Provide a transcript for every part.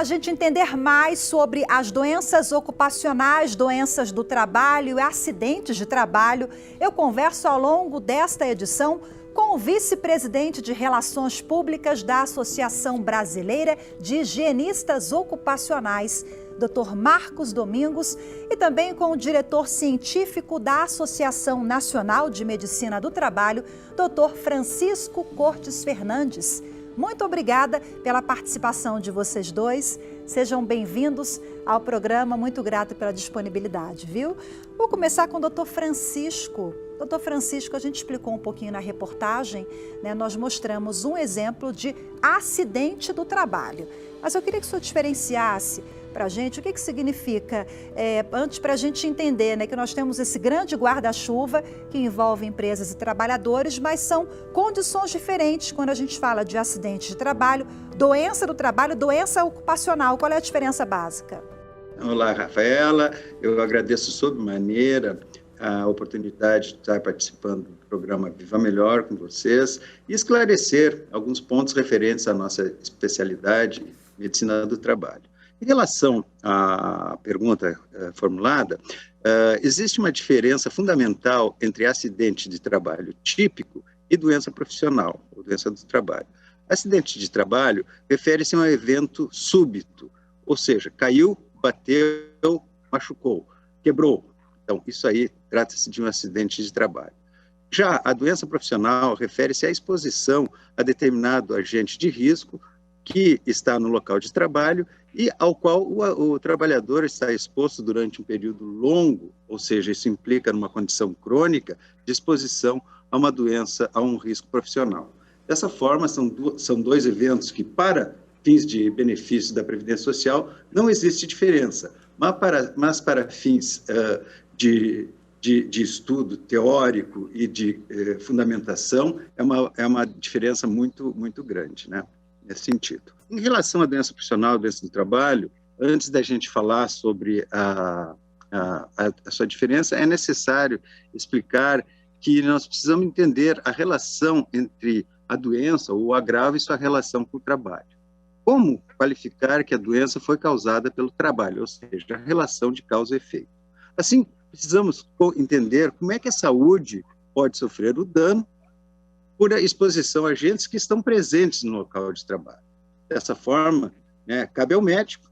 a gente entender mais sobre as doenças ocupacionais, doenças do trabalho e acidentes de trabalho, eu converso ao longo desta edição com o vice-presidente de Relações Públicas da Associação Brasileira de Higienistas Ocupacionais, Dr. Marcos Domingos, e também com o diretor científico da Associação Nacional de Medicina do Trabalho, Dr. Francisco Cortes Fernandes. Muito obrigada pela participação de vocês dois. Sejam bem-vindos ao programa. Muito grata pela disponibilidade, viu? Vou começar com o Dr. Francisco. Dr. Francisco, a gente explicou um pouquinho na reportagem, né? Nós mostramos um exemplo de acidente do trabalho. Mas eu queria que o senhor diferenciasse para a gente o que significa, antes para a gente entender, né, que nós temos esse grande guarda-chuva que envolve empresas e trabalhadores, mas são condições diferentes quando a gente fala de acidente de trabalho, doença do trabalho, doença ocupacional. Qual é a diferença básica? Olá, Rafaela. Eu agradeço sobremaneira a oportunidade de estar participando do programa Viva Melhor com vocês e esclarecer alguns pontos referentes à nossa especialidade, medicina do trabalho. Em relação à pergunta formulada, existe uma diferença fundamental entre acidente de trabalho típico e doença profissional, ou doença do trabalho. Acidente de trabalho refere-se a um evento súbito, ou seja, caiu, bateu, machucou, quebrou. Então, isso aí trata-se de um acidente de trabalho. Já a doença profissional refere-se à exposição a determinado agente de risco que está no local de trabalho e ao qual o trabalhador está exposto durante um período longo, ou seja, isso implica numa condição crônica de exposição a uma doença, a um risco profissional. Dessa forma, são dois eventos que, para fins de benefício da Previdência Social, não existe diferença, mas para fins de estudo teórico e de fundamentação, é uma diferença muito, muito grande, né? Nesse sentido. Em relação à doença profissional, doença do trabalho, antes da gente falar sobre a sua diferença, é necessário explicar que nós precisamos entender a relação entre a doença ou o agravo e sua relação com o trabalho. Como qualificar que a doença foi causada pelo trabalho, ou seja, a relação de causa e efeito. Assim, precisamos entender como é que a saúde pode sofrer o dano por exposição a agentes que estão presentes no local de trabalho. Dessa forma, cabe ao médico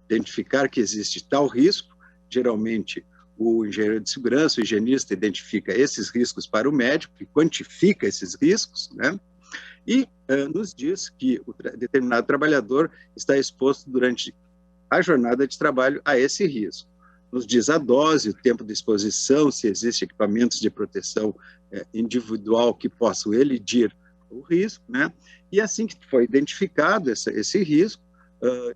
identificar que existe tal risco. Geralmente, o engenheiro de segurança, o higienista, identifica esses riscos para o médico e quantifica esses riscos, né? E nos diz que o determinado trabalhador está exposto durante a jornada de trabalho a esse risco. Nos diz a dose, o tempo de exposição, se existem equipamentos de proteção individual que possam elidir o risco, né? E assim que foi identificado esse risco,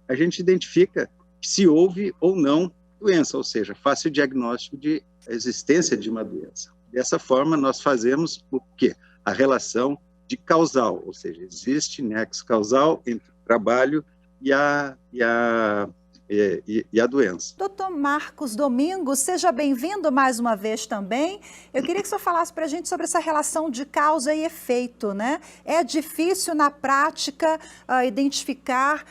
a gente identifica se houve ou não doença, ou seja, faz o diagnóstico de existência de uma doença. Dessa forma, nós fazemos o quê? A relação de causal, ou seja, existe nexo causal entre o trabalho e a doença. Doutor Marcos Domingos, seja bem-vindo mais uma vez também. Eu queria que o senhor falasse para a gente sobre essa relação de causa e efeito, né? É difícil na prática identificar,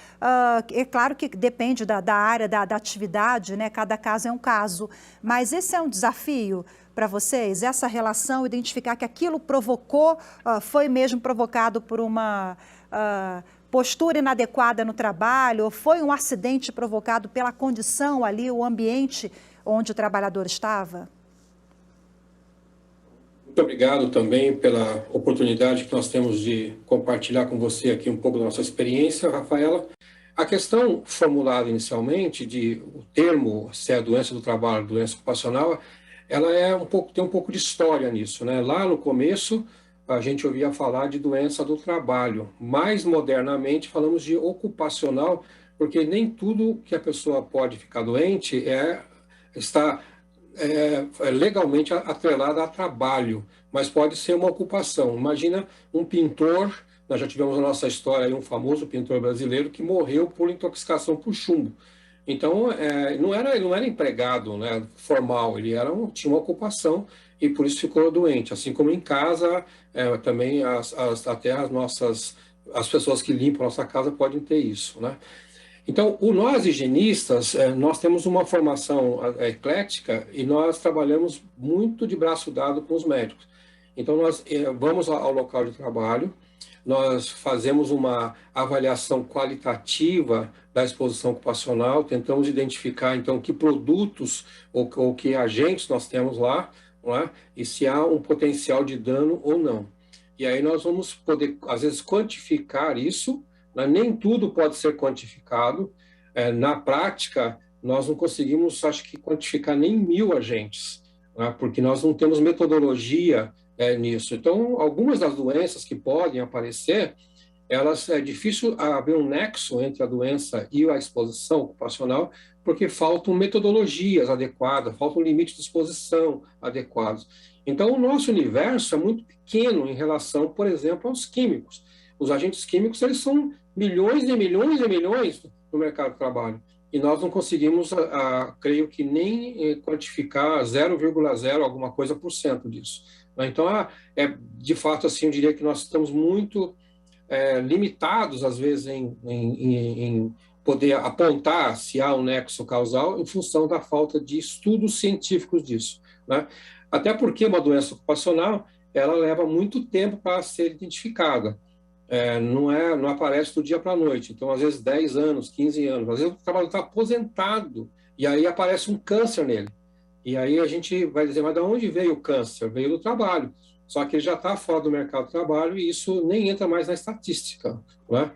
é claro que depende da área, da atividade, né? Cada caso é um caso, mas esse é um desafio para vocês, essa relação, identificar que aquilo provocou, foi mesmo provocado por uma postura inadequada no trabalho, ou foi um acidente provocado pela condição ali, o ambiente onde o trabalhador estava? Muito obrigado também pela oportunidade que nós temos de compartilhar com você aqui um pouco da nossa experiência, Rafaela. A questão formulada inicialmente, o termo se é doença do trabalho, doença ocupacional, ela tem um pouco de história nisso, né? Lá no começo, a gente ouvia falar de doença do trabalho. Mais modernamente, falamos de ocupacional, porque nem tudo que a pessoa pode ficar doente está legalmente atrelada a trabalho, mas pode ser uma ocupação. Imagina um pintor, nós já tivemos na nossa história aí um famoso pintor brasileiro que morreu por intoxicação por chumbo. Então, não era empregado, né, formal, ele tinha uma ocupação e por isso ficou doente. Assim como em casa, também até as pessoas que limpam a nossa casa podem ter isso, né? Então, nós higienistas, nós temos uma formação eclética e nós trabalhamos muito de braço dado com os médicos. Então, nós vamos ao local de trabalho, nós fazemos uma avaliação qualitativa da exposição ocupacional, tentamos identificar, então, que produtos ou que agentes nós temos lá, não é? E se há um potencial de dano ou não. E aí nós vamos poder, às vezes, quantificar isso, né? Nem tudo pode ser quantificado. Na prática, nós não conseguimos, acho que, quantificar nem 1000 agentes, né? Porque nós não temos metodologia nisso. Então, algumas das doenças que podem aparecer, é difícil haver um nexo entre a doença e a exposição ocupacional, porque faltam metodologias adequadas, faltam limites de exposição adequados. Então, o nosso universo é muito pequeno em relação, por exemplo, aos químicos. Os agentes químicos, eles são milhões e milhões e milhões no mercado de trabalho. E nós não conseguimos, creio que, nem quantificar 0,0 alguma coisa por cento disso. Então, de fato, assim, eu diria que nós estamos muito limitados, às vezes, em poder apontar se há um nexo causal em função da falta de estudos científicos disso, né? Até porque uma doença ocupacional, ela leva muito tempo para ser identificada. Não aparece do dia para a noite. Então, às vezes, 10 anos, 15 anos. Às vezes, o trabalhador está aposentado e aí aparece um câncer nele. E aí a gente vai dizer, mas de onde veio o câncer? Veio do trabalho. Só que ele já está fora do mercado de trabalho e isso nem entra mais na estatística, né?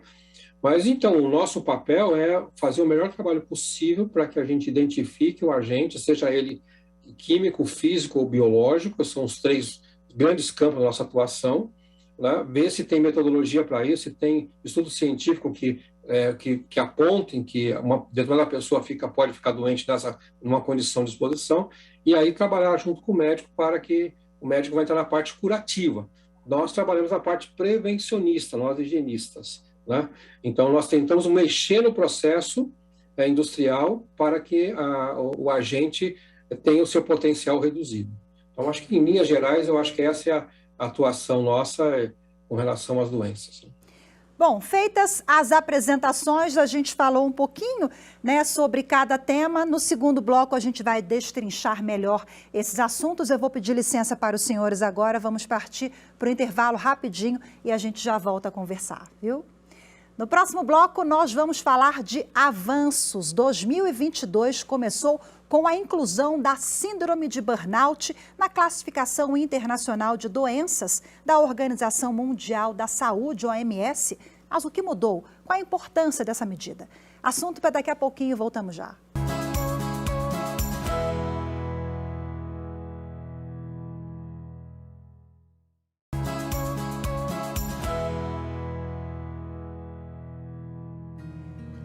Mas, então, o nosso papel é fazer o melhor trabalho possível para que a gente identifique o agente, seja ele químico, físico ou biológico, são os 3 grandes campos da nossa atuação, né? Ver se tem metodologia para isso, se tem estudo científico que apontem que uma determinada pessoa pode ficar doente numa condição de exposição, e aí trabalhar junto com o médico para que o médico vai entrar na parte curativa. Nós trabalhamos na parte prevencionista, nós higienistas, né? Então, nós tentamos mexer no processo industrial para que o agente tenha o seu potencial reduzido. Então, acho que, em linhas gerais, eu acho que essa é a atuação nossa com relação às doenças. Bom, feitas as apresentações, a gente falou um pouquinho, né, sobre cada tema. No segundo bloco, a gente vai destrinchar melhor esses assuntos. Eu vou pedir licença para os senhores agora. Vamos partir para o intervalo rapidinho e a gente já volta a conversar, viu? No próximo bloco, nós vamos falar de avanços. 2022 começou com a inclusão da síndrome de burnout na classificação internacional de doenças da Organização Mundial da Saúde, OMS. Mas o que mudou? Qual a importância dessa medida? Assunto para daqui a pouquinho, voltamos já.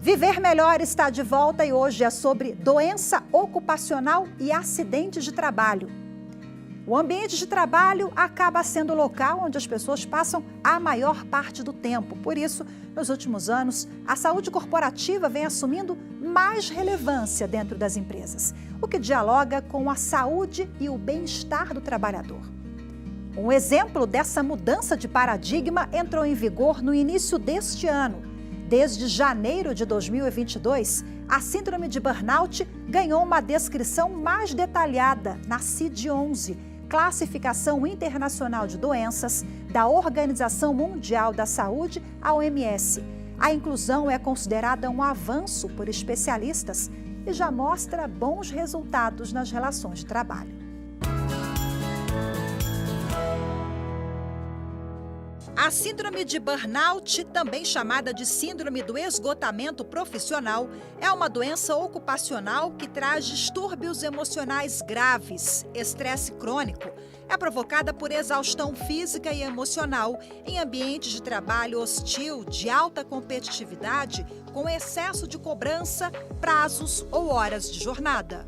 Viver Melhor está de volta e hoje é sobre doença ocupacional e acidentes de trabalho. O ambiente de trabalho acaba sendo o local onde as pessoas passam a maior parte do tempo. Por isso, nos últimos anos, a saúde corporativa vem assumindo mais relevância dentro das empresas, o que dialoga com a saúde e o bem-estar do trabalhador. Um exemplo dessa mudança de paradigma entrou em vigor no início deste ano. Desde janeiro de 2022, a síndrome de burnout ganhou uma descrição mais detalhada na CID-11, Classificação Internacional de Doenças da Organização Mundial da Saúde, a OMS. A inclusão é considerada um avanço por especialistas e já mostra bons resultados nas relações de trabalho. A síndrome de burnout, também chamada de síndrome do esgotamento profissional, é uma doença ocupacional que traz distúrbios emocionais graves, estresse crônico. É provocada por exaustão física e emocional em ambientes de trabalho hostil, de alta competitividade, com excesso de cobrança, prazos ou horas de jornada.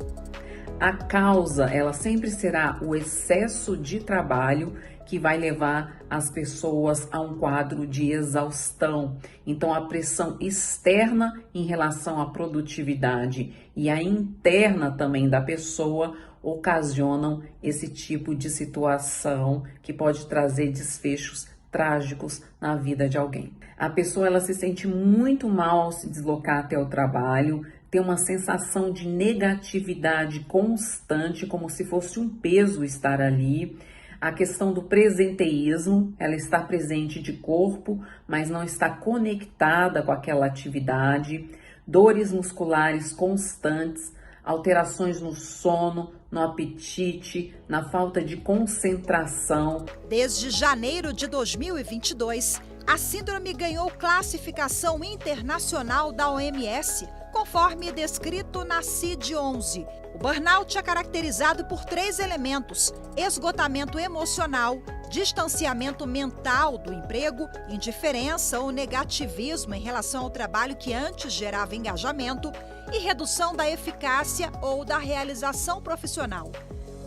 A causa, ela sempre será o excesso de trabalho que vai levar as pessoas a um quadro de exaustão. Então, a pressão externa em relação à produtividade e a interna também da pessoa ocasionam esse tipo de situação que pode trazer desfechos trágicos na vida de alguém. A pessoa ela se sente muito mal ao se deslocar até o trabalho, tem uma sensação de negatividade constante, como se fosse um peso estar ali. A questão do presenteísmo, ela está presente de corpo, mas não está conectada com aquela atividade. Dores musculares constantes, alterações no sono, no apetite, na falta de concentração. Desde janeiro de 2022, a síndrome ganhou classificação internacional da OMS, conforme descrito na CID-11. O burnout é caracterizado por 3 elementos: esgotamento emocional, distanciamento mental do emprego, indiferença ou negativismo em relação ao trabalho que antes gerava engajamento e redução da eficácia ou da realização profissional.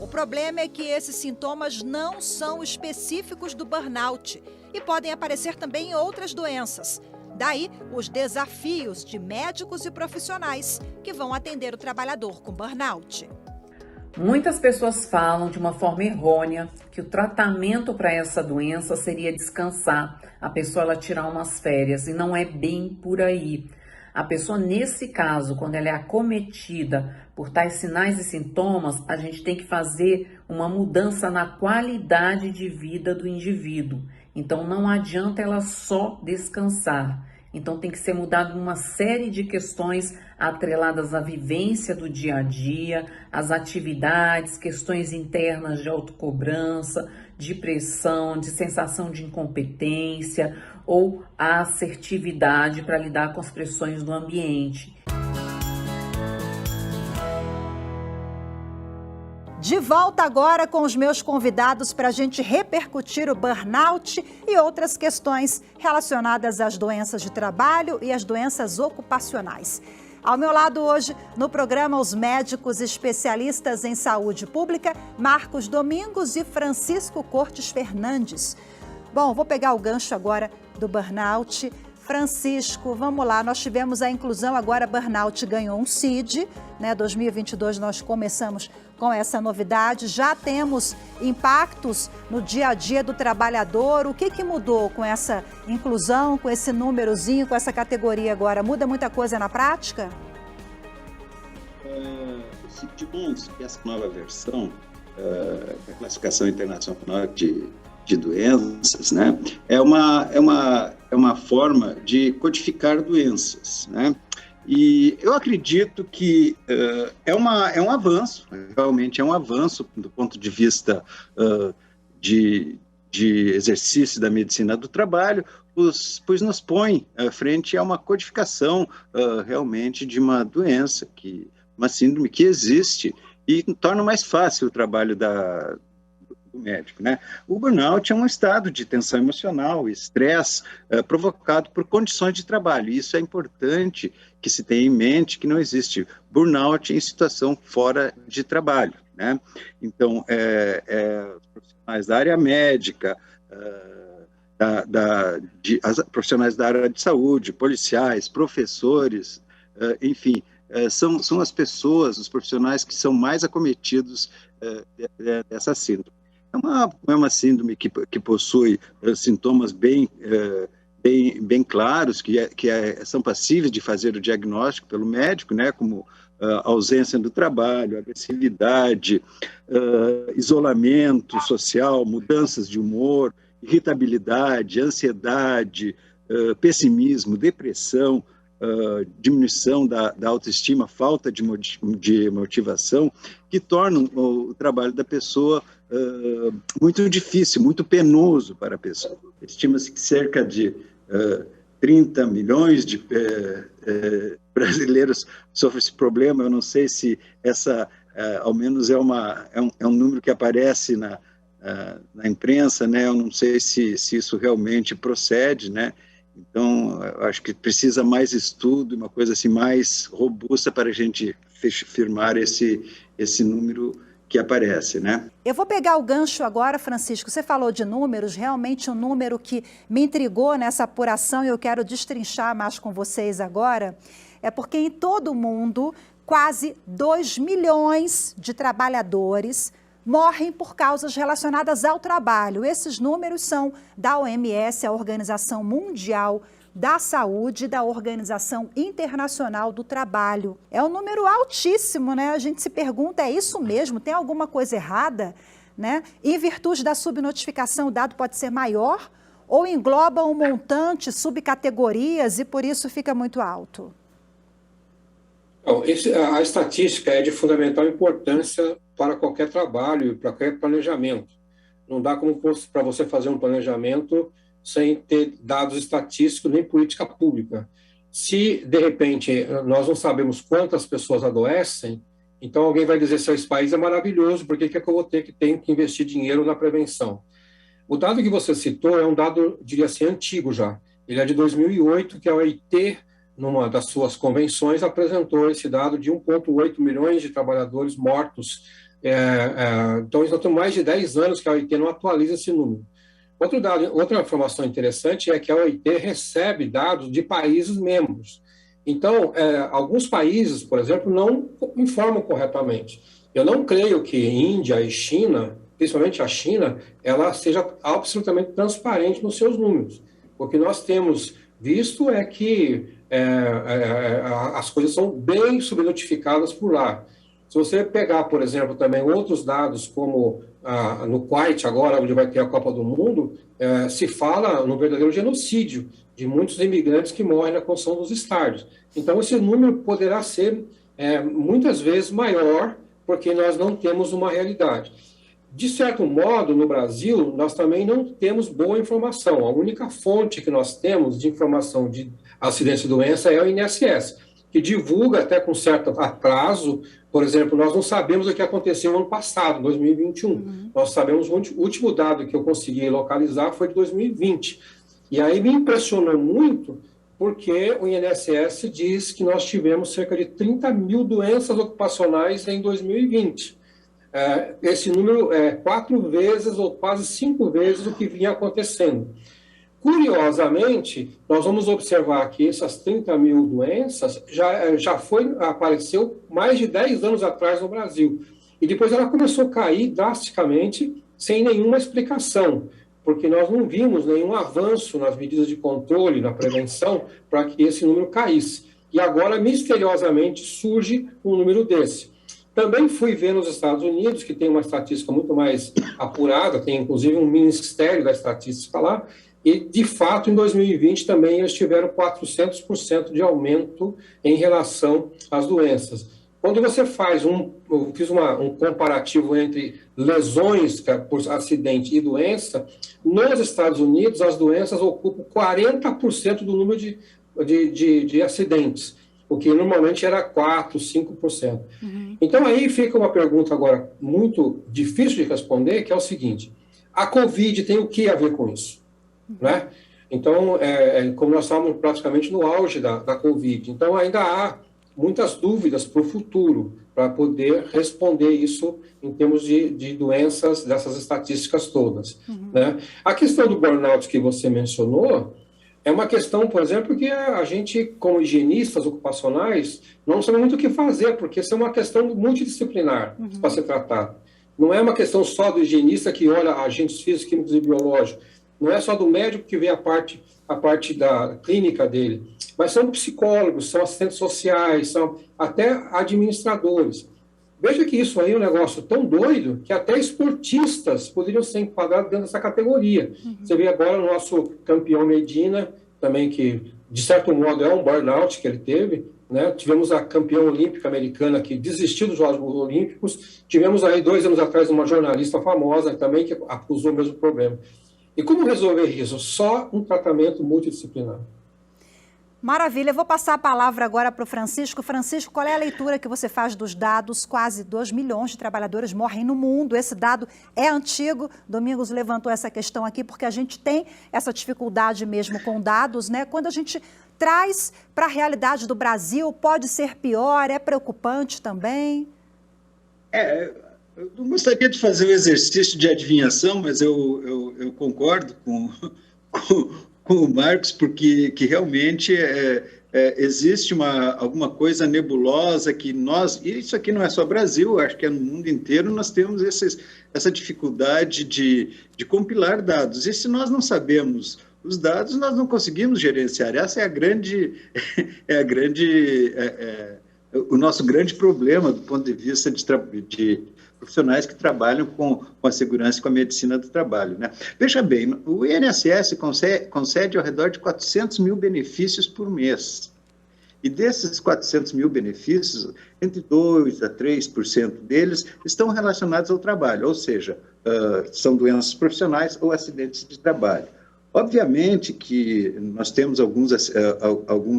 O problema é que esses sintomas não são específicos do burnout e podem aparecer também em outras doenças. Daí, os desafios de médicos e profissionais que vão atender o trabalhador com burnout. Muitas pessoas falam de uma forma errônea que o tratamento para essa doença seria descansar, a pessoa ela tirar umas férias, e não é bem por aí. A pessoa, nesse caso, quando ela é acometida por tais sinais e sintomas, a gente tem que fazer uma mudança na qualidade de vida do indivíduo. Então, não adianta ela só descansar. Então, tem que ser mudado uma série de questões atreladas à vivência do dia a dia, às atividades, questões internas de autocobrança, de pressão, de sensação de incompetência ou a assertividade para lidar com as pressões do ambiente. De volta agora com os meus convidados para a gente repercutir o burnout e outras questões relacionadas às doenças de trabalho e às doenças ocupacionais. Ao meu lado hoje, no programa, os médicos especialistas em saúde pública, Marcos Domingos e Francisco Cortes Fernandes. Bom, vou pegar o gancho agora do burnout. Francisco, vamos lá, nós tivemos a inclusão, agora burnout ganhou um CID, né? 2022 nós começamos com essa novidade, já temos impactos no dia a dia do trabalhador. O que mudou com essa inclusão, com esse númerozinho, com essa categoria agora? Muda muita coisa na prática? O CID-11, que é essa nova versão, a classificação internacional de doenças, né? É uma forma de codificar doenças, né? E eu acredito que é um avanço, realmente é um avanço do ponto de vista de exercício da medicina do trabalho, pois nos põe frente a uma codificação realmente de uma doença, uma síndrome que existe e torna mais fácil o trabalho do médico, né? O burnout é um estado de tensão emocional, estresse provocado por condições de trabalho. E isso é importante que se tenha em mente que não existe burnout em situação fora de trabalho, né? Então, os profissionais da área médica, as profissionais da área de saúde, policiais, professores, enfim, são as pessoas, os profissionais que são mais acometidos dessa síndrome. É uma síndrome que possui sintomas bem claros, são passíveis de fazer o diagnóstico pelo médico, né, como ausência do trabalho, agressividade, isolamento social, mudanças de humor, irritabilidade, ansiedade, pessimismo, depressão, diminuição da autoestima, falta de motivação, que tornam o trabalho da pessoa muito difícil, muito penoso para a pessoa. Estima-se que cerca de 30 milhões de brasileiros sofrem esse problema. Eu não sei se ao menos é um número que aparece na imprensa, né? Eu não sei se isso realmente procede, né? Então, eu acho que precisa mais estudo, uma coisa assim mais robusta para a gente firmar esse número que aparece, né? Eu vou pegar o gancho agora, Francisco. Você falou de números, realmente um número que me intrigou nessa apuração e eu quero destrinchar mais com vocês agora. É porque em todo o mundo, quase 2 milhões de trabalhadores morrem por causas relacionadas ao trabalho. Esses números são da OMS, a Organização Mundial da Saúde, e da Organização Internacional do Trabalho. É um número altíssimo, né? A gente se pergunta, é isso mesmo? Tem alguma coisa errada? Né? Em virtude da subnotificação, o dado pode ser maior ou engloba um montante, subcategorias e por isso fica muito alto? Não, a estatística é de fundamental importância para qualquer trabalho, para qualquer planejamento. Não dá como para você fazer um planejamento sem ter dados estatísticos nem política pública. Se, de repente, nós não sabemos quantas pessoas adoecem, então alguém vai dizer, se esse país é maravilhoso, por que que eu vou ter que investir dinheiro na prevenção? O dado que você citou é um dado, diria assim, antigo já. Ele é de 2008, que a OIT, numa das suas convenções, apresentou esse dado de 1,8 milhões de trabalhadores mortos. Então, já tem mais de 10 anos que a OIT não atualiza esse número. Outra informação interessante é que a OIT recebe dados de países membros. Então, alguns países, por exemplo, não informam corretamente. Eu não creio que Índia e China, principalmente a China, ela seja absolutamente transparente nos seus números. O que nós temos visto é que as coisas são bem subnotificadas por lá. Se você pegar, por exemplo, também outros dados, como no Kuwait, agora, onde vai ter a Copa do Mundo, se fala no verdadeiro genocídio de muitos imigrantes que morrem na construção dos estádios. Então, esse número poderá ser muitas vezes maior, porque nós não temos uma realidade. De certo modo, no Brasil, nós também não temos boa informação. A única fonte que nós temos de informação de acidentes e doença é o INSS, que divulga até com certo atraso. Por exemplo, nós não sabemos o que aconteceu no ano passado, 2021. Nós sabemos, o último dado que eu consegui localizar foi de 2020. E aí me impressionou muito, porque o INSS diz que nós tivemos cerca de 30 mil doenças ocupacionais em 2020. Esse número é 4 vezes ou quase 5 vezes o que vinha acontecendo. Curiosamente, nós vamos observar que essas 30 mil doenças apareceu mais de 10 anos atrás no Brasil. E depois ela começou a cair drasticamente, sem nenhuma explicação, porque nós não vimos nenhum avanço nas medidas de controle, na prevenção, para que esse número caísse. E agora, misteriosamente, surge um número desse. Também fui ver nos Estados Unidos, que tem uma estatística muito mais apurada, tem inclusive um ministério da estatística lá, e, de fato, em 2020 também eles tiveram 400% de aumento em relação às doenças. Quando você faz eu fiz um comparativo entre lesões por acidente e doença, nos Estados Unidos as doenças ocupam 40% do número de acidentes, o que normalmente era 4%, 5%. Então aí fica uma pergunta agora muito difícil de responder, que é o seguinte: a Covid tem o que a ver com isso? Né? Então, como nós estávamos praticamente no auge da Covid, então ainda há muitas dúvidas para o futuro, para poder responder isso em termos de doenças, dessas estatísticas todas. Né? A questão do burnout que você mencionou é uma questão, por exemplo, que a gente, como higienistas ocupacionais, não sabemos muito o que fazer, porque isso é uma questão multidisciplinar para ser tratada. Não é uma questão só do higienista que olha agentes físicos, químicos e biológicos. Não é só do médico que vê a parte da clínica dele, mas são psicólogos, são assistentes sociais, são até administradores. Veja que isso aí é um negócio tão doido que até esportistas poderiam ser enquadrados dentro dessa categoria. Você vê agora o nosso campeão Medina, também que, de certo modo, é um burnout que ele teve, né? Tivemos a campeã olímpica americana que desistiu dos Jogos Olímpicos, tivemos aí 2 anos atrás uma jornalista famosa também que acusou o mesmo problema. E como resolver isso? Só um tratamento multidisciplinar. Maravilha, eu vou passar a palavra agora para o Francisco. Francisco, qual é a leitura que você faz dos dados? Quase 2 milhões de trabalhadores morrem no mundo. Esse dado é antigo. Domingos levantou essa questão aqui porque a gente tem essa dificuldade mesmo com dados, né? Quando a gente traz para a realidade do Brasil, pode ser pior, é preocupante também? Eu não gostaria de fazer o exercício de adivinhação, mas eu concordo com o Marcos, porque que realmente existe alguma coisa nebulosa que e isso aqui não é só Brasil, acho que é no mundo inteiro, nós temos essa dificuldade de compilar dados. E se nós não sabemos os dados, nós não conseguimos gerenciar. Essa é o nosso grande problema do ponto de vista de profissionais que trabalham com a segurança e com a medicina do trabalho, né? Veja bem, o INSS concede ao redor de 400 mil benefícios por mês. E desses 400 mil benefícios, entre 2% a 3% deles estão relacionados ao trabalho, ou seja, são doenças profissionais ou acidentes de trabalho. Obviamente que nós temos alguns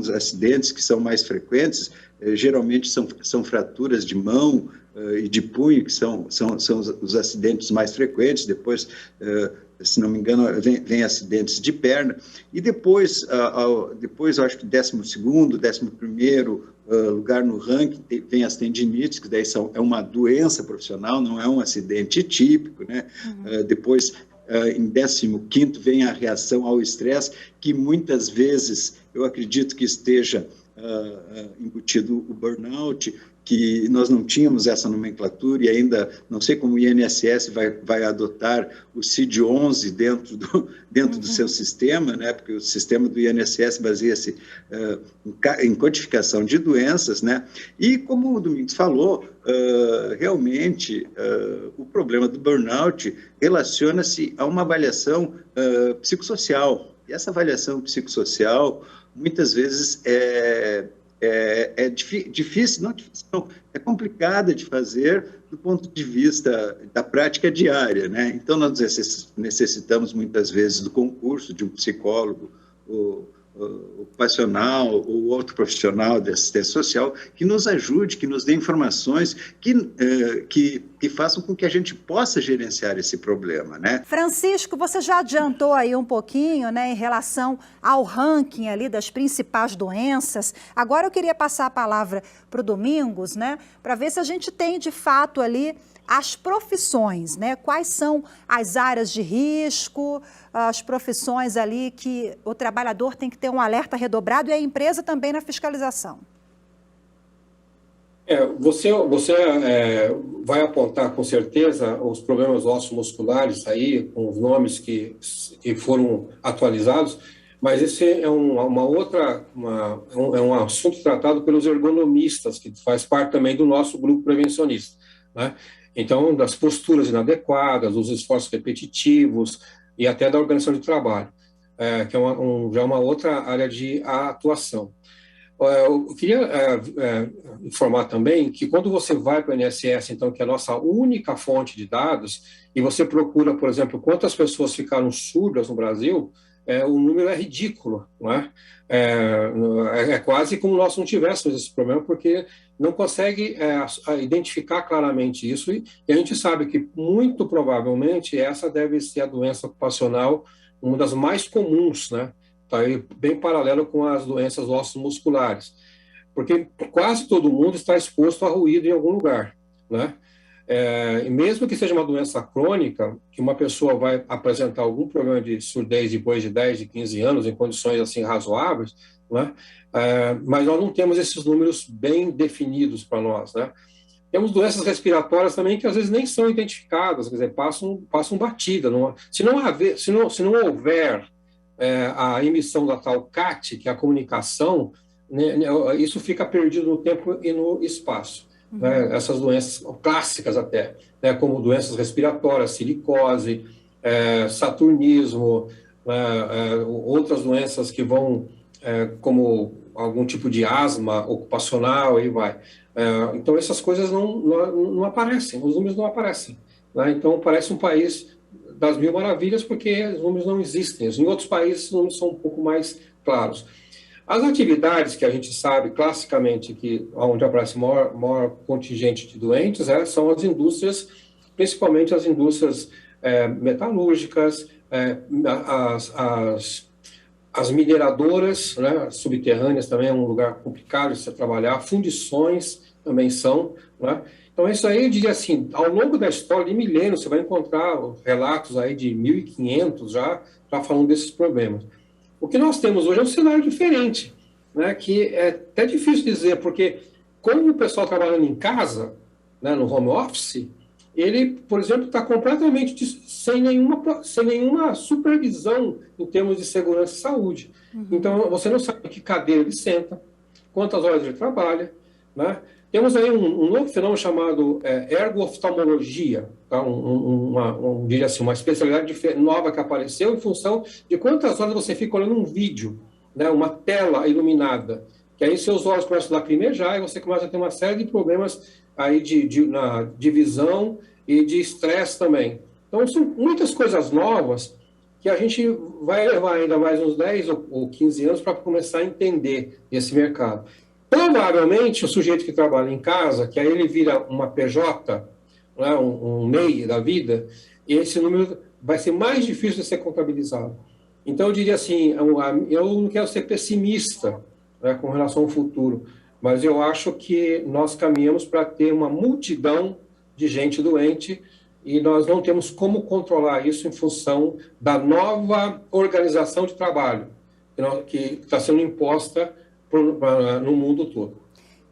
acidentes que são mais frequentes, geralmente são fraturas de mão e de punho, que são os acidentes mais frequentes. Depois, se não me engano, vem acidentes de perna. E depois eu acho que 12º, 11º lugar no ranking vem as tendinites, que daí é uma doença profissional, não é um acidente típico, né? Depois, em 15º, vem a reação ao estresse, que muitas vezes eu acredito que esteja embutido o burnout, que nós não tínhamos essa nomenclatura e ainda não sei como o INSS vai adotar o CID-11 dentro do seu sistema, né? Porque o sistema do INSS baseia-se em codificação de doenças, né? E como o Domingos falou, realmente o problema do burnout relaciona-se a uma avaliação psicossocial. E essa avaliação psicossocial muitas vezes difícil, não, é complicada de fazer do ponto de vista da prática diária, né? Então, nós necessitamos muitas vezes do concurso de um psicólogo ocupacional ou outro profissional de assistência social que nos ajude, que nos dê informações que façam com que a gente possa gerenciar esse problema, né? Francisco, você já adiantou aí um pouquinho, né, em relação ao ranking ali das principais doenças. Agora eu queria passar a palavra para o Domingos, né, para ver se a gente tem de fato ali as profissões, né? Quais são as áreas de risco, as profissões ali que o trabalhador tem que ter um alerta redobrado e a empresa também na fiscalização. Você vai apontar com certeza os problemas ossomusculares aí, com os nomes que foram atualizados, mas esse é um assunto tratado pelos ergonomistas, que faz parte também do nosso grupo prevencionista, né? Então, das posturas inadequadas, dos esforços repetitivos e até da organização de trabalho, que é já uma outra área de atuação. Eu queria informar também que quando você vai para o INSS, então, que é a nossa única fonte de dados, e você procura, por exemplo, quantas pessoas ficaram surdas no Brasil, o número é ridículo, não é? É quase como nós não tivéssemos esse problema, porque não consegue identificar claramente isso, e a gente sabe que, muito provavelmente, essa deve ser a doença ocupacional, uma das mais comuns, né? Está aí bem paralelo com as doenças ossomusculares, porque quase todo mundo está exposto a ruído em algum lugar, né? E mesmo que seja uma doença crônica, que uma pessoa vai apresentar algum problema de surdez depois de 10, de 15 anos, em condições assim razoáveis, né? Mas nós não temos esses números bem definidos para nós, né? Temos doenças respiratórias também que às vezes nem são identificadas, quer dizer, passam batida. Se não houver a emissão da tal CAT, que é a comunicação, né, isso fica perdido no tempo e no espaço. Né, essas doenças clássicas até, né, como doenças respiratórias, silicose, saturnismo, outras doenças que vão, como algum tipo de asma ocupacional, aí vai. Então, essas coisas não aparecem, os números não aparecem. Né? Então, parece um país das mil maravilhas, porque os números não existem. Em outros países, os números são um pouco mais claros. As atividades que a gente sabe, classicamente, onde aparece maior contingente de doentes, são as indústrias, principalmente as indústrias metalúrgicas, as mineradoras, né, subterrâneas também é um lugar complicado de se trabalhar, fundições também são, né? Então, isso aí, eu diria assim, ao longo da história de milênios, você vai encontrar relatos aí de 1500 já falando desses problemas. O que nós temos hoje é um cenário diferente. né, que é até difícil dizer, porque como o pessoal trabalhando em casa, né, no home office, ele, por exemplo, está completamente sem nenhuma supervisão em termos de segurança e saúde. Então, você não sabe que cadeira ele senta, quantas horas ele trabalha, né? Temos aí um novo fenômeno chamado ergo-oftalmologia, tá? Diria assim, uma especialidade nova que apareceu em função de quantas horas você fica olhando um vídeo, né? Uma tela iluminada, que aí seus olhos começam a lacrimejar e você começa a ter uma série de problemas aí de visão e de estresse também. Então, são muitas coisas novas que a gente vai levar ainda mais uns 10 ou 15 anos para começar a entender esse mercado. Provavelmente, o sujeito que trabalha em casa, que aí ele vira uma PJ, né, um MEI da vida, esse número vai ser mais difícil de ser contabilizado. Então, eu diria assim, eu não quero ser pessimista, né, com relação ao futuro, mas eu acho que nós caminhamos para ter uma multidão de gente doente e nós não temos como controlar isso em função da nova organização de trabalho que está sendo imposta no mundo todo.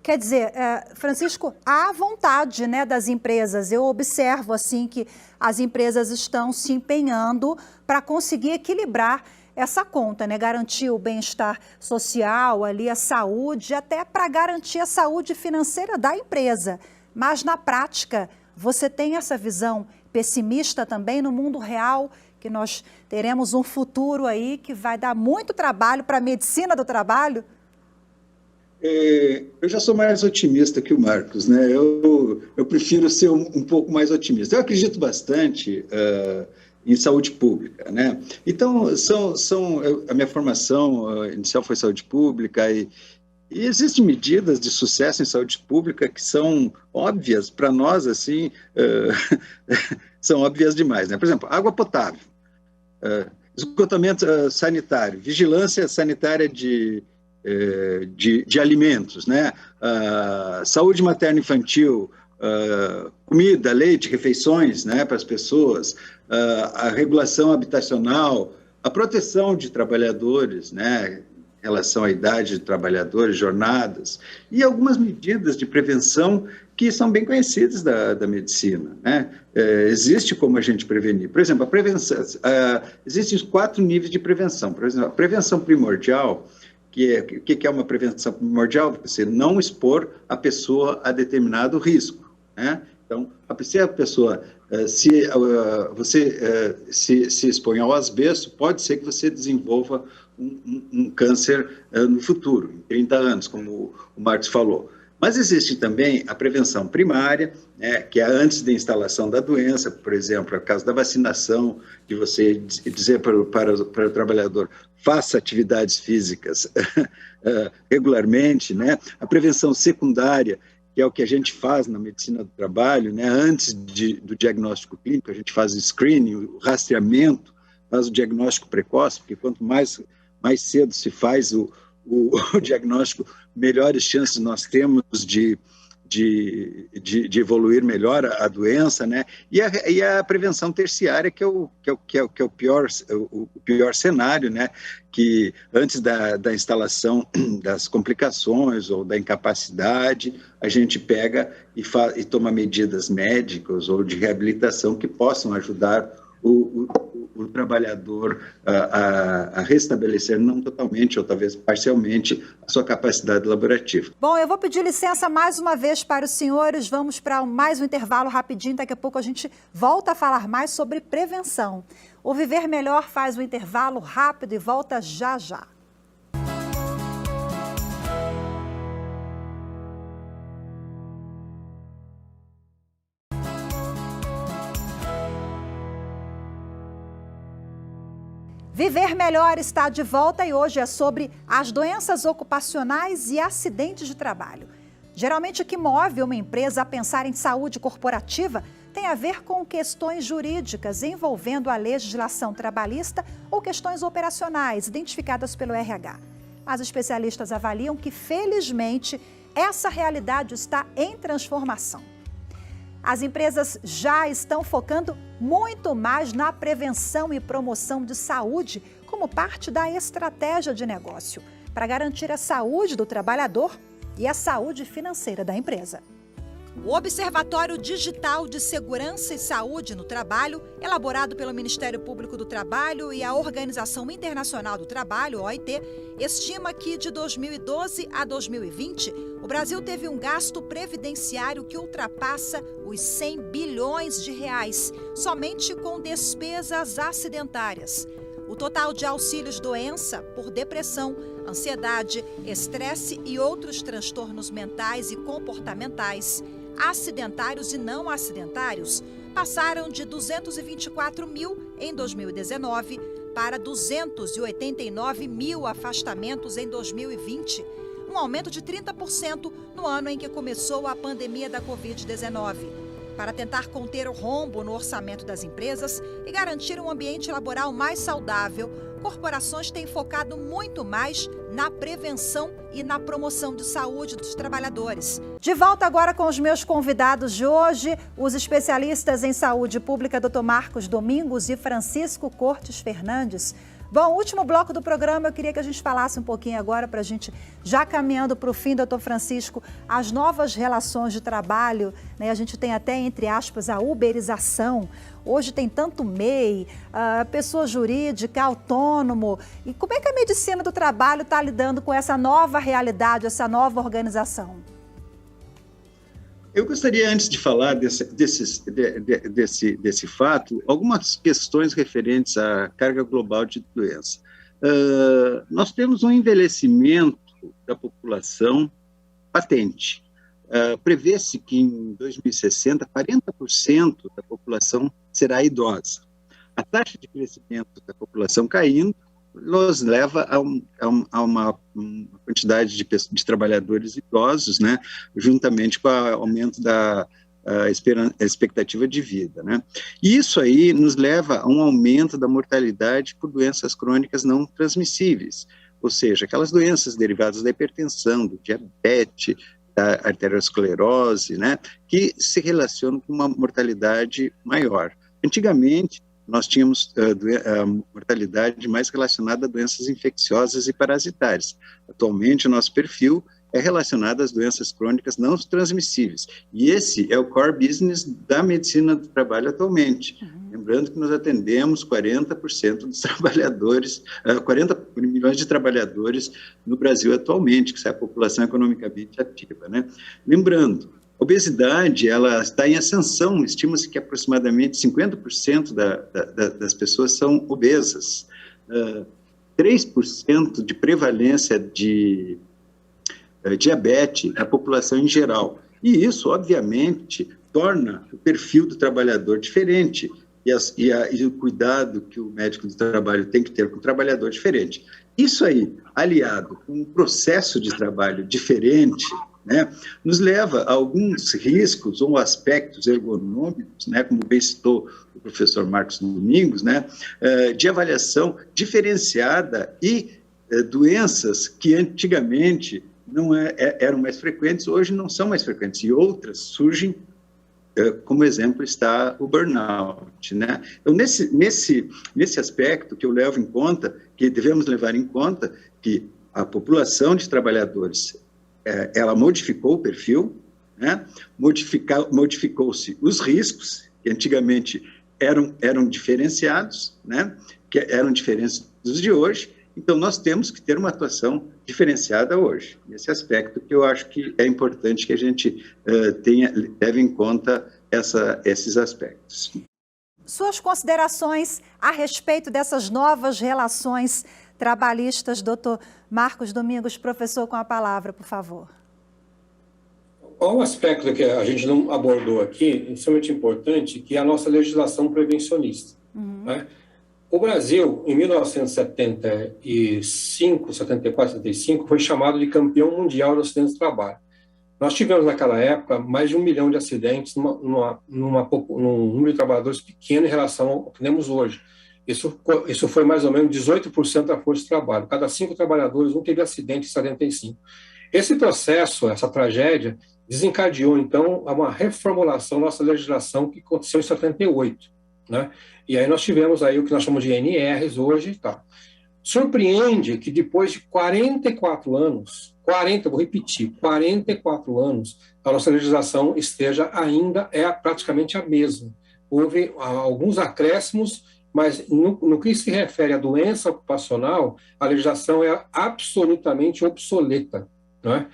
Quer dizer, Francisco, há vontade, né, das empresas. Eu observo assim que as empresas estão se empenhando para conseguir equilibrar essa conta, né? Garantir o bem-estar social, ali, a saúde, até para garantir a saúde financeira da empresa. Mas, na prática, você tem essa visão pessimista também no mundo real, que nós teremos um futuro aí que vai dar muito trabalho para a medicina do trabalho? Eu já sou mais otimista que o Marcos, né? Eu prefiro ser um pouco mais otimista. Eu acredito bastante em saúde pública, né? Então, a minha formação inicial foi saúde pública e existem medidas de sucesso em saúde pública que são óbvias para nós, assim, são óbvias demais, né? Por exemplo, água potável, esgotamento sanitário, vigilância sanitária de alimentos, né? Saúde materno-infantil, comida, leite, refeições, né, para as pessoas, a regulação habitacional, a proteção de trabalhadores, né, em relação à idade de trabalhadores, jornadas, e algumas medidas de prevenção que são bem conhecidas da medicina, né? Existe como a gente prevenir. Por exemplo, a prevenção, existem 4 níveis de prevenção. Por exemplo, a prevenção primordial, que é uma prevenção primordial? Você não expor a pessoa a determinado risco, né? Então, se a pessoa, você se expõe ao asbesto, pode ser que você desenvolva um câncer no futuro, em 30 anos, como o Marcos falou. Mas existe também a prevenção primária, né, que é antes da instalação da doença, por exemplo, a caso da vacinação, de você dizer para o trabalhador, faça atividades físicas regularmente, né? A prevenção secundária, que é o que a gente faz na medicina do trabalho, né? Antes do diagnóstico clínico, a gente faz o screening, o rastreamento, faz o diagnóstico precoce, porque quanto mais cedo se faz o diagnóstico, melhores chances nós temos de evoluir melhor a doença, né? E a prevenção terciária, que é o pior cenário, né? Que antes da instalação das complicações ou da incapacidade, a gente pega e toma medidas médicas ou de reabilitação que possam ajudar o trabalhador a restabelecer, não totalmente ou talvez parcialmente, a sua capacidade laborativa. Bom, eu vou pedir licença mais uma vez para os senhores, vamos para mais um intervalo rapidinho, daqui a pouco a gente volta a falar mais sobre prevenção. O Viver Melhor faz o intervalo rápido e volta já já. Viver Melhor está de volta e hoje é sobre as doenças ocupacionais e acidentes de trabalho. Geralmente o que move uma empresa a pensar em saúde corporativa tem a ver com questões jurídicas envolvendo a legislação trabalhista ou questões operacionais identificadas pelo RH. As especialistas avaliam que, felizmente, essa realidade está em transformação. As empresas já estão focando muito mais na prevenção e promoção de saúde como parte da estratégia de negócio. para garantir a saúde do trabalhador e a saúde financeira da empresa. O Observatório Digital de Segurança e Saúde no Trabalho, elaborado pelo Ministério Público do Trabalho e a Organização Internacional do Trabalho, OIT, estima que de 2012 a 2020, o Brasil teve um gasto previdenciário que ultrapassa os 100 bilhões de reais, somente com despesas acidentárias. O total de auxílios-doença por depressão, ansiedade, estresse e outros transtornos mentais e comportamentais, acidentários e não acidentários, passaram de 224 mil em 2019 para 289 mil afastamentos em 2020, um aumento de 30% no ano em que começou a pandemia da Covid-19. Para tentar conter o rombo no orçamento das empresas e garantir um ambiente laboral mais saudável, corporações têm focado muito mais na prevenção e na promoção de saúde dos trabalhadores. De volta agora com os meus convidados de hoje, os especialistas em saúde pública, Dr. Marcos Domingos e Francisco Cortes Fernandes. Bom, último bloco do programa, eu queria que a gente falasse um pouquinho agora para a gente, já caminhando para o fim, doutor Francisco, as novas relações de trabalho, né? A gente tem até, entre aspas, a uberização. Hoje tem tanto MEI, pessoa jurídica, autônomo. E como é que a medicina do trabalho está lidando com essa nova realidade, essa nova organização? Eu gostaria, antes de falar desse fato, algumas questões referentes à carga global de doença. Nós temos um envelhecimento da população patente. Prevê-se que em 2060, 40% da população será idosa. A taxa de crescimento da população caindo nos leva a uma quantidade de trabalhadores idosos, né, juntamente com o aumento da expectativa de vida, né? E isso aí nos leva a um aumento da mortalidade por doenças crônicas não transmissíveis, ou seja, aquelas doenças derivadas da hipertensão, do diabetes, da arteriosclerose, né, que se relacionam com uma mortalidade maior. Antigamente, nós tínhamos a mortalidade mais relacionada a doenças infecciosas e parasitárias. Atualmente, o nosso perfil é relacionado às doenças crônicas não transmissíveis. E esse é o core business da medicina do trabalho atualmente. Lembrando que nós atendemos 40% dos trabalhadores, 40 milhões de trabalhadores no Brasil atualmente, que é a população economicamente ativa, né? Lembrando, a obesidade, ela está em ascensão, estima-se que aproximadamente 50% das pessoas são obesas, 3% de prevalência de diabetes na população em geral. E isso, obviamente, torna o perfil do trabalhador diferente e o cuidado que o médico do trabalho tem que ter com o trabalhador diferente. Isso aí, aliado com um processo de trabalho diferente, né, nos leva a alguns riscos ou aspectos ergonômicos, né, como bem citou o professor Marcos Domingos, né, de avaliação diferenciada e doenças que antigamente não eram mais frequentes, hoje não são mais frequentes, e outras surgem, como exemplo está o burnout, né? Então, nesse aspecto que eu levo em conta, que devemos levar em conta, que a população de trabalhadores ela modificou o perfil, né? Modificou-se os riscos, que antigamente eram diferenciados, né? Que eram diferentes dos de hoje. Então, nós temos que ter uma atuação diferenciada hoje. Nesse aspecto que eu acho que é importante que a gente leve em conta esses aspectos. Suas considerações a respeito dessas novas relações trabalhistas, doutor Marcos Domingos, professor, com a palavra, por favor. Um aspecto que a gente não abordou aqui, extremamente importante, que é a nossa legislação prevencionista. Né? O Brasil, em 1975, 74, 75, foi chamado de campeão mundial de acidentes de trabalho. Nós tivemos, naquela época, mais de 1 milhão de acidentes num número de trabalhadores pequeno em relação ao que temos hoje. Isso foi mais ou menos 18% da força de trabalho. Cada 5 trabalhadores, um teve acidente em 75. Esse processo, essa tragédia, desencadeou, então, uma reformulação da nossa legislação que aconteceu em 78. Né? E aí nós tivemos aí o que nós chamamos de NRs hoje, tá? Surpreende que depois de 44 anos, 44 anos, a nossa legislação ainda é praticamente a mesma. Houve alguns acréscimos, mas no que se refere à doença ocupacional, a legislação é absolutamente obsoleta, não é?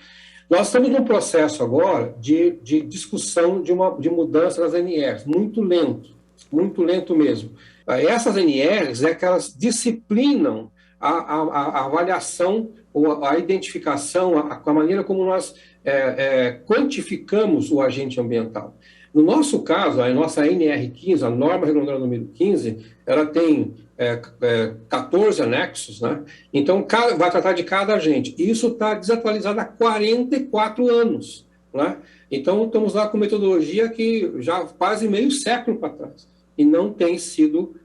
Nós estamos num processo agora de discussão de mudança das NRs, muito lento mesmo. Essas NRs é que elas disciplinam a avaliação ou a identificação, a maneira como nós quantificamos o agente ambiental. No nosso caso, a nossa NR15, a norma reguladora número 15, ela tem 14 anexos, né? Então, vai tratar de cada agente. Isso está desatualizado há 44 anos, né? Então, estamos lá com metodologia que já quase meio século para trás e não tem sido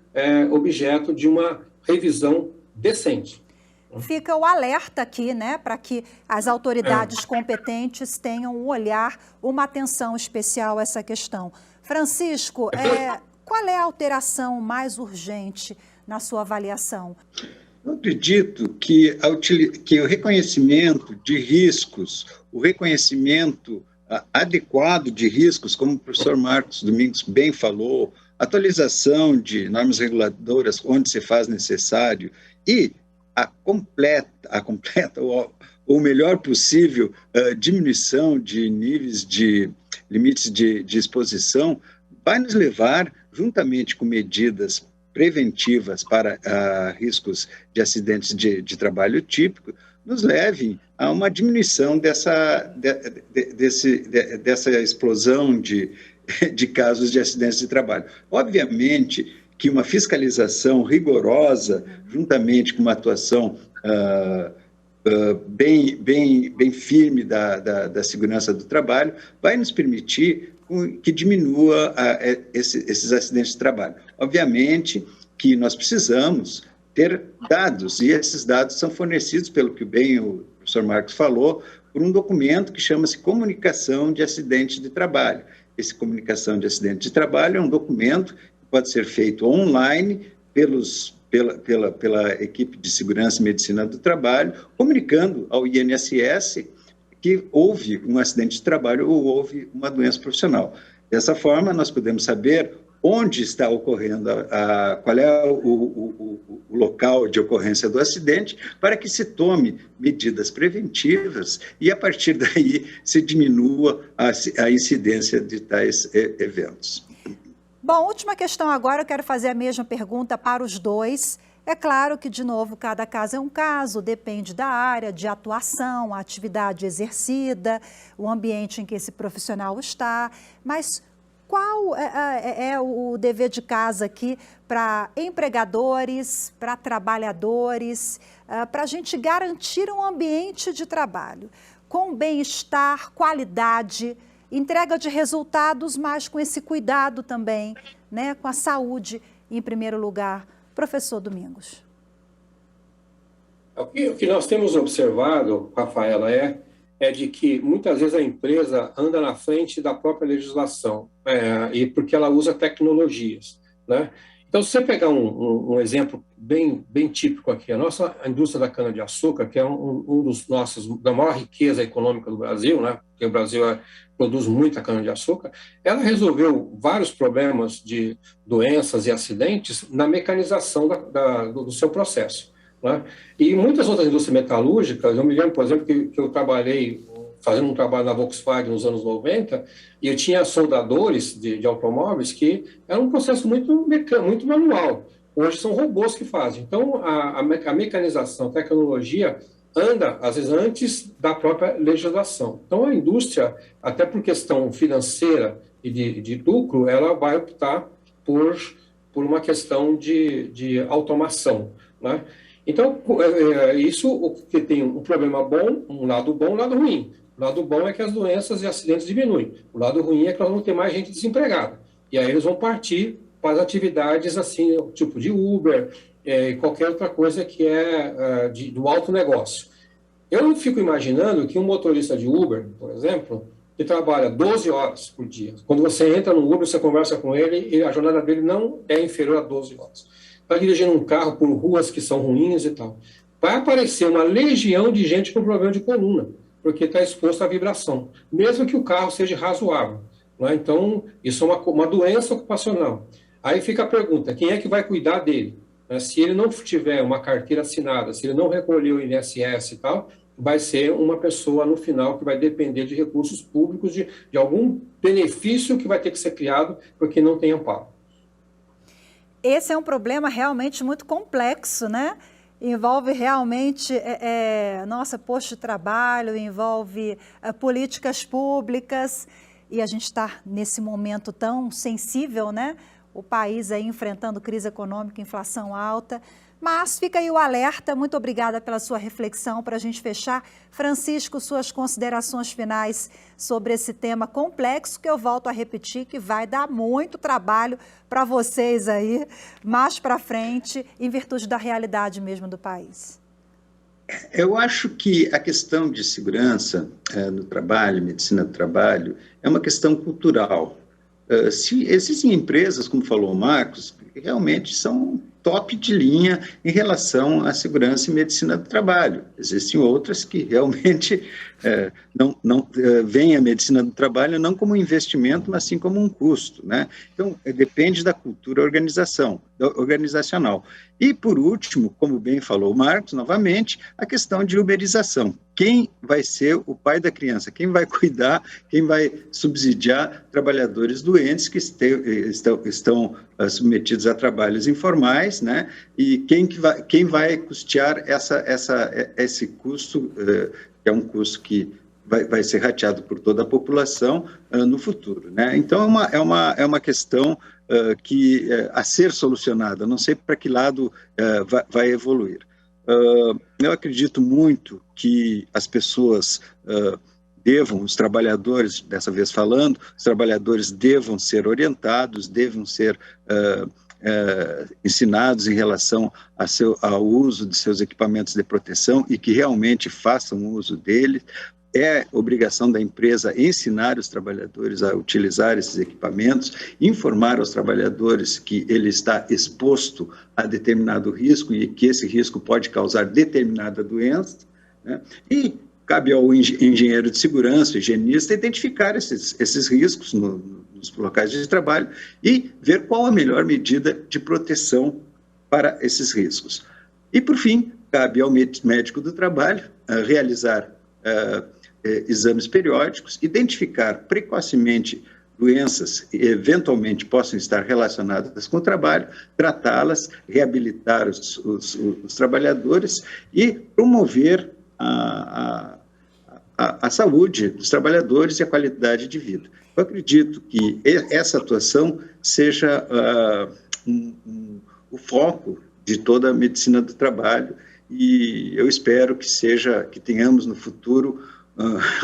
objeto de uma revisão decente. Fica o alerta aqui, né, para que as autoridades competentes tenham um olhar, uma atenção especial a essa questão. Francisco, qual é a alteração mais urgente na sua avaliação? Eu acredito que o reconhecimento de riscos, o reconhecimento adequado de riscos, como o professor Marcos Domingos bem falou, atualização de normas reguladoras onde se faz necessário e a completa ou melhor possível diminuição de níveis de limites de exposição vai nos levar, juntamente com medidas preventivas para riscos de acidentes de trabalho típico, nos levem a uma diminuição dessa explosão de casos de acidentes de trabalho. Obviamente que uma fiscalização rigorosa, juntamente com uma atuação bem firme da segurança do trabalho, vai nos permitir que diminua esses acidentes de trabalho. Obviamente que nós precisamos ter dados, e esses dados são fornecidos, pelo que bem o professor Marcos falou, por um documento que chama-se Comunicação de Acidentes de Trabalho. Esse Comunicação de Acidentes de Trabalho é um documento que pode ser feito online pela equipe de Segurança e Medicina do Trabalho, comunicando ao INSS que houve um acidente de trabalho ou houve uma doença profissional. Dessa forma, nós podemos saber onde está ocorrendo, qual é o local de ocorrência do acidente, para que se tome medidas preventivas e, a partir daí, se diminua a incidência de tais eventos. Bom, última questão agora, eu quero fazer a mesma pergunta para os dois. É claro que, de novo, cada caso é um caso, depende da área de atuação, a atividade exercida, o ambiente em que esse profissional está, mas qual é o dever de casa aqui para empregadores, para trabalhadores, para a gente garantir um ambiente de trabalho com bem-estar, qualidade, entrega de resultados, mas com esse cuidado também, né, com a saúde em primeiro lugar. Professor Domingos. O que nós temos observado, Rafaela, é de que muitas vezes a empresa anda na frente da própria legislação, e porque ela usa tecnologias, né? Então, se você pegar um exemplo bem típico aqui, a nossa indústria da cana-de-açúcar, que é um dos nossos, da maior riqueza econômica do Brasil, né? Porque o Brasil produz muita cana-de-açúcar, ela resolveu vários problemas de doenças e acidentes na mecanização do seu processo, né? E muitas outras indústrias metalúrgicas, eu me lembro, por exemplo, que eu trabalhei fazendo um trabalho na Volkswagen nos anos 90, e eu tinha soldadores de automóveis que era um processo muito manual. Hoje são robôs que fazem. Então, a mecanização, a tecnologia anda, às vezes, antes da própria legislação. Então, a indústria, até por questão financeira e de lucro, ela vai optar por uma questão de automação, né? Então, isso que tem um problema bom, um lado bom, um lado ruim. O lado bom é que as doenças e acidentes diminuem. O lado ruim é que nós vamos ter mais gente desempregada. E aí eles vão partir para as atividades assim, tipo de Uber, e qualquer outra coisa que é do alto negócio. Eu não fico imaginando que um motorista de Uber, por exemplo, que trabalha 12 horas por dia, quando você entra no Uber, você conversa com ele e a jornada dele não é inferior a 12 horas. está dirigindo um carro por ruas que são ruins e tal. Vai aparecer uma legião de gente com problema de coluna, porque está exposto à vibração, mesmo que o carro seja razoável. Né? Então, isso é uma doença ocupacional. Aí fica a pergunta, quem é que vai cuidar dele? Se ele não tiver uma carteira assinada, se ele não recolher o INSS e tal, vai ser uma pessoa, no final, que vai depender de recursos públicos, de algum benefício que vai ter que ser criado, porque não tem amparo. Esse é um problema realmente muito complexo, né? Envolve realmente, posto de trabalho, envolve políticas públicas, e a gente está nesse momento tão sensível, né? O país aí enfrentando crise econômica, inflação alta, mas fica aí o alerta. Muito obrigada pela sua reflexão. Para a gente fechar, Francisco, suas considerações finais sobre esse tema complexo, que eu volto a repetir, que vai dar muito trabalho para vocês aí, mais para frente, em virtude da realidade mesmo do país. Eu acho que a questão de segurança no trabalho, medicina do trabalho, é uma questão cultural. Se existem empresas, como falou o Marcos, que realmente são top de linha em relação à segurança e medicina do trabalho. Existem outras que realmente não veem a medicina do trabalho não como um investimento, mas sim como um custo, né? Então, depende da cultura organizacional. E, por último, como bem falou o Marcos, novamente, a questão de uberização. Quem vai ser o pai da criança? Quem vai cuidar, quem vai subsidiar trabalhadores doentes que estão submetidos a trabalhos informais, né? E quem vai custear esse custo, que é um custo que vai ser rateado por toda a população no futuro, né? Então, é uma questão a ser solucionada. Não sei para que lado vai evoluir. Eu acredito muito que as pessoas os trabalhadores, dessa vez falando, os trabalhadores devam ser orientados, devam ser ensinados em relação ao uso de seus equipamentos de proteção e que realmente façam uso deles. É obrigação da empresa ensinar os trabalhadores a utilizar esses equipamentos, informar aos trabalhadores que ele está exposto a determinado risco e que esse risco pode causar determinada doença, né? E cabe ao engenheiro de segurança, higienista, identificar esses riscos nos locais de trabalho e ver qual a melhor medida de proteção para esses riscos. E, por fim, cabe ao médico do trabalho realizar exames periódicos, identificar precocemente doenças que eventualmente possam estar relacionadas com o trabalho, tratá-las, reabilitar os trabalhadores e promover a saúde dos trabalhadores e a qualidade de vida. Eu acredito que essa atuação seja o foco de toda a medicina do trabalho e eu espero que tenhamos no futuro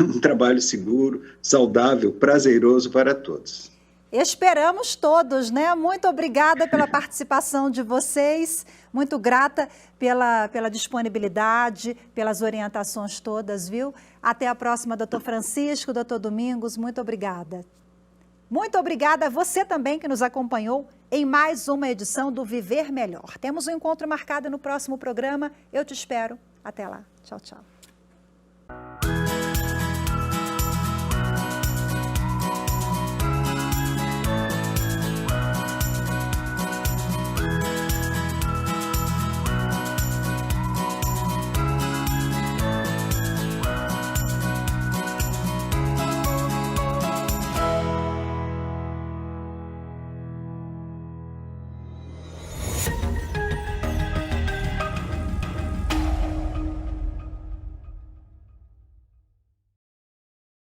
um trabalho seguro, saudável, prazeroso para todos. Esperamos todos, né? Muito obrigada pela participação de vocês, muito grata pela disponibilidade, pelas orientações todas, viu? Até a próxima, doutor Francisco, doutor Domingos, muito obrigada. Muito obrigada a você também que nos acompanhou em mais uma edição do Viver Melhor. Temos um encontro marcado no próximo programa, eu te espero. Até lá. Tchau, tchau.